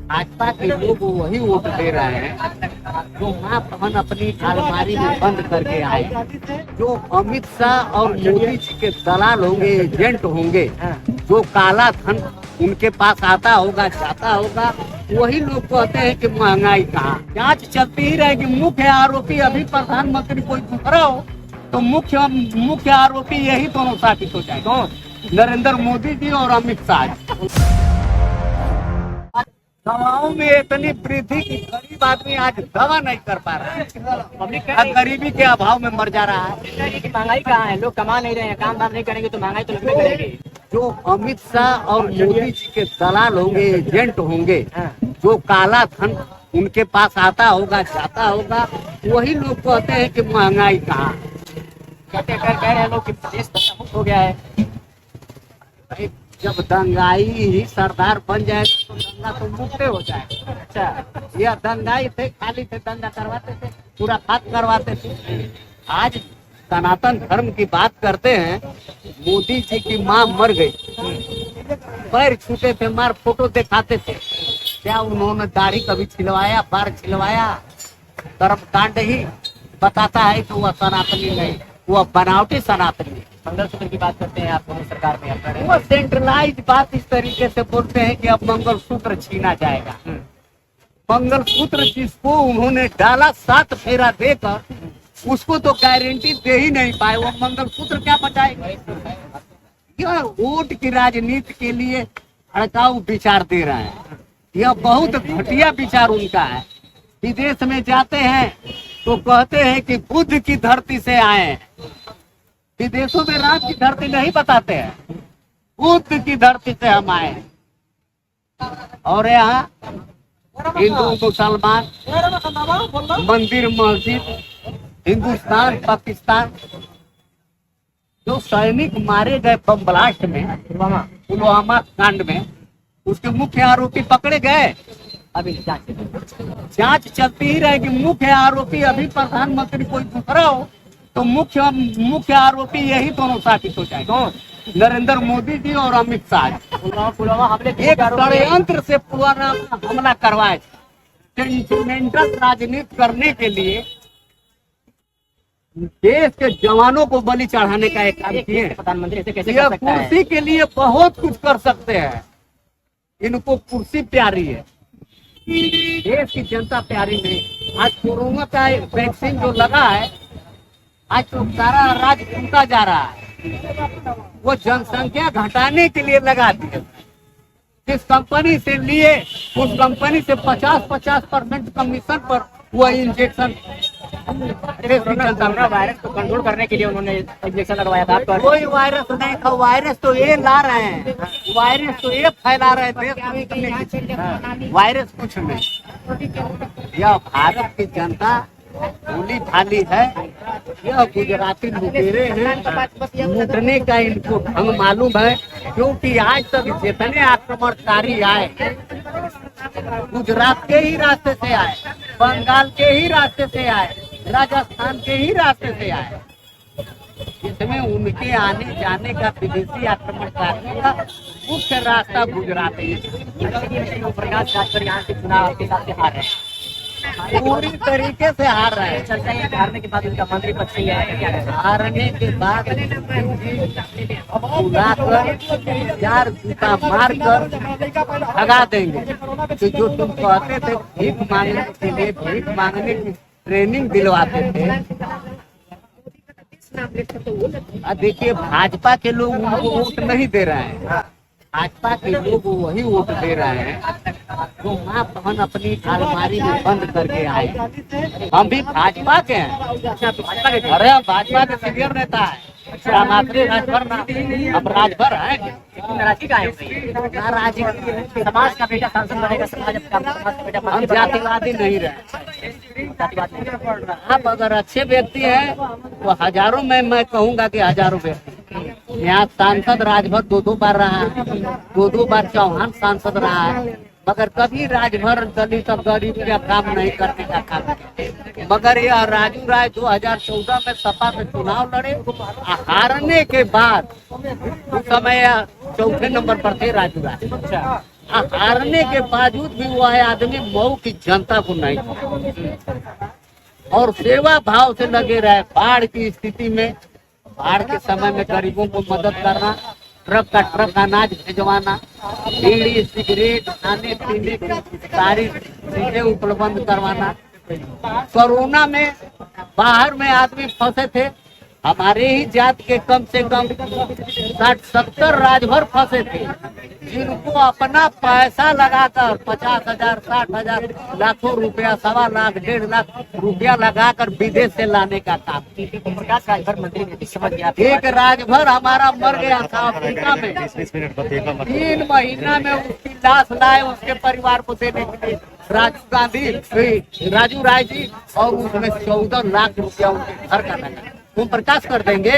भाजपा के लोग वही वोट दे रहे हैं जो माँ बहन अपनी अलमारी में बंद करके आए। जो अमित शाह और मोदी जी के दलाल होंगे, एजेंट होंगे, जो काला धन उनके पास आता होगा, जाता होगा, वही लोग कहते हैं कि महंगाई कहाँ। जांच चलती ही रहेगी। मुख्य आरोपी अभी प्रधानमंत्री कोई दूसरा हो तो मुख्य आरोपी यही दोनों साबित हो जाए। कौन? नरेंद्र मोदी जी और अमित शाह जी। दवाओं में इतनी वृद्धि की गरीब आदमी आज दवा नहीं कर पा रहा है, गरीबी के अभाव में मर जा रहा है। महंगाई कहाँ है? लोग कमा नहीं रहे हैं, काम धाम नहीं करेंगे तो महंगाई तो लगभग करेगी। जो अमित शाह और मोदी जी के दलाल होंगे, एजेंट होंगे, जो काला धन उनके पास आता होगा, जाता होगा, वही लोग कहते हैं कि महंगाई कहाँ। कहते कह रहे हैं लोग कि देश मुक्त हो गया है। भाई जब दंगाई ही सरदार बन जाएगा तो दंगा तो मुक्त हो जाएगा। अच्छा, यह दंगाई थे, खाली थे, दंगा करवाते थे, पूरा फात करवाते थे। आज सनातन धर्म की बात करते हैं। मोदी जी की माँ मर गई, पैर छूटे थे, मार फोटो दिखाते थे। क्या उन्होंने दाढ़ी कभी छिलवाया, बार छिलवाया? कर्मकांड ही बताता है कि वह सनातनी नहीं, वह बनावटी सनातनी। मंगलसूत्र की बात करते हैं आप मोदी सरकार में अपना। वो सेंट्रलाइज बात इस तरीके से बोलते हैं कि अब मंगलसूत्र छीना जाएगा। मंगलसूत्र जिसको उन्होंने डाला 7 फेरा देकर, उसको तो गारंटी दे ही नहीं पाए, वो मंगलसूत्र क्या बचाएगा? यह वोट की राजनीति के लिए भड़काऊ विचार दे रहे हैं। यह बहुत घटिया विचार उनका है। विदेश में जाते हैं तो कहते हैं कि बुद्ध की धरती से आए हैं। विदेशों में राम की धरती नहीं बताते हैं, बुद्ध की धरती से हम आए। और यहाँ हिंदू मुसलमान, मंदिर मस्जिद, हिंदुस्तान पाकिस्तान, जो सैनिक मारे गए बम ब्लास्ट में, पुलवामा कांड में, उसके मुख्य आरोपी पकड़े गए। अभी जांच चलती ही रहेगी। मुख्य आरोपी अभी प्रधानमंत्री कोई दूसरा हो तो मुख्य आरोपी यही दोनों साबित हो जाए। कौन? नरेंद्र मोदी जी और अमित शाह जी। पुलवामा हमले एक षड्यंत्र से पुलवामा हमला करवाए, सेंटिमेंटल राजनीति करने के लिए देश के जवानों को बलि चढ़ाने का एक काम किए। प्रधानमंत्री ऐसे कैसे यह कर सकता है? कुर्सी के लिए बहुत कुछ कर सकते हैं। इनको कुर्सी प्यारी है, देश की जनता प्यारी नहीं। आज कोरोना का वैक्सीन जो लगा है, आज तो सारा राज्य टूटा जा रहा है। वो जनसंख्या घटाने के लिए लगा दिए। जिस कंपनी से लिए, उस कंपनी से 50% कमीशन पर वो इंजेक्शन। वायरस को कंट्रोल करने के लिए उन्होंने इंजेक्शन लगवाया था। कोई वायरस नहीं था, वायरस तो ये ला रहे हैं, वायरस तो ये फैला रहे थे, वायरस कुछ नहीं। यह भारत की जनता भोली भाली है। यह गुजराती लुटेरे हैं, लूटने का इनको ढंग मालूम है। क्योंकि आज तक जितने आक्रमणकारी आए, गुजरात के ही रास्ते से आए, बंगाल के ही रास्ते से आए, राजस्थान के ही रास्ते से आए। इसमें उनके आने जाने का विदेशी आक्रमणकारियों का मुख्य रास्ता गुजरात है। प्रकाश राजभर यहाँ से चुनाव के साथ हार रहे हैं, पूरी तरीके से हार रहे हैं। चलता है। हारने के बाद उनका मंत्री पद से हारने के बाद बुलाकर 4 जूता मार कर भगा देंगे। तो जो तुम कहते थे भीख मांगने के लिए, भीख मांगने की ट्रेनिंग दिलवाते थे। देखिए, भाजपा के लोग उनको वोट नहीं दे रहे हैं। भाजपा के लोग वही वोट दे रहे हैं जो माँ बहन अपनी अलमारी में बंद करके आए। हम भी भाजपा के हैं। अरे हम भाजपा के सीनियर नेता है। राजभर अब राजभर है। नाराजगी का है, नाराजगी समाज का बेटा सांसद बनेगा, समाज का बेटा। हम जातिवादी नहीं रहे। आप अगर अच्छे व्यक्ति हैं तो हजारों में, मैं कहूँगा कि हजारों व्यक्ति। यहाँ सांसद राजभर 2 बार रहा है, 2 बार चौहान सांसद रहा है, मगर कभी राजभर दलित और गरीब का काम नहीं करने का काम किया। मगर यह राजू राय 2014 में सपा में चुनाव लड़े, हारने के बाद उस समय 4थे नंबर पर थे राजू राय। हारने के बावजूद भी वो है आदमी मऊ की जनता को नहीं छोड़ा और सेवा भाव से लगे रहे। बाढ़ की स्थिति में, बाढ़ के समय में गरीबों को मदद करना, ट्रक का ट्रक अनाज भिजवाना, बीड़ी सिगरेट खाने पीने की सारी चीजें उपलब्ध करवाना। कोरोना में बाहर में आदमी फंसे थे, हमारे ही जात के कम से कम 60-70 राजभर फंसे थे, जिनको अपना पैसा लगाकर 50,000 60,000 लाखों रुपया, 1.25 लाख 1.5 लाख रुपया लगाकर विदेश से लाने का काम। प्रकाश राजभर मंत्री ने भी समझ गया। एक राजभर हमारा मर गया था अफ्रीका में, 3 महीना में उसकी लाश लाए उसके परिवार को देने के लिए राजू राय जी, और उसमें 14 लाख रुपया उनके घर का लगा। तुम प्रकाश कर देंगे।